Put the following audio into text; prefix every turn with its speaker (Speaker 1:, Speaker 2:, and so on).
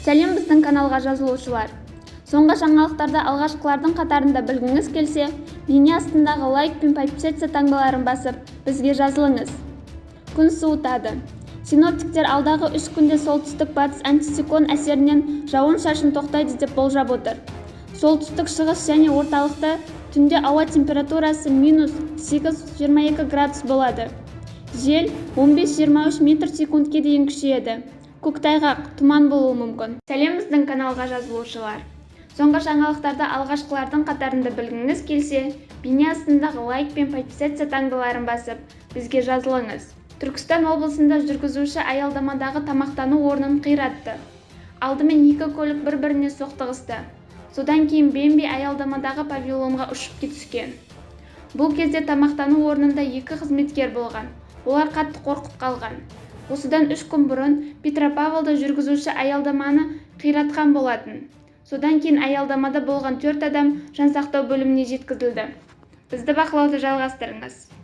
Speaker 1: Сәлем біздің каналға жазылушылар. Соңғы жаңалықтарды алғашқылардың қатарында білгіңіз келсе, бейне астындағы лайк пен подписаться таңбаларын басып, бізге жазылыңыз. Күн суытады. Синоптиктер алдағы 3 күнде солтүстік-батыс антициклон әсерінен жауын-шашын тоқтайды деп болжап отыр. Солтүстік шығыс және орталықта түнде ауа температурасы -8-22 градус болады. Жел 15-23 метр секундке дейін күшейеді. Көктайғақ, тұман болуы мүмкін. Сәлем біздің каналға жазылушылар. Соңғы жаңалықтарды алғашқылардың қатарында білгіңіз келсе, бейне астындағы лайк пен подписаться таңбаларын басып, бізге жазылыңыз. Түркістан облысында жүргізуші аялдамадағы тамақтану орнын қиратты. Алдымен 2 көлік бір-біріне соқтығысты. Содан кейін Бэмби аялдамадағы павильонға ұшып түскен. Бұл кезде тамақтану орнында 2 қызметкер болған. Олар қатты қорқып қалған. Осыдан 3 күн бұрын Петропавлда жүргізуші аялдаманы қиратқан болатын. Содан кейін аялдамада болған 4 адам жансақтау бөліміне жеткізілді. Бізді бақылауды жалғастырыңыз.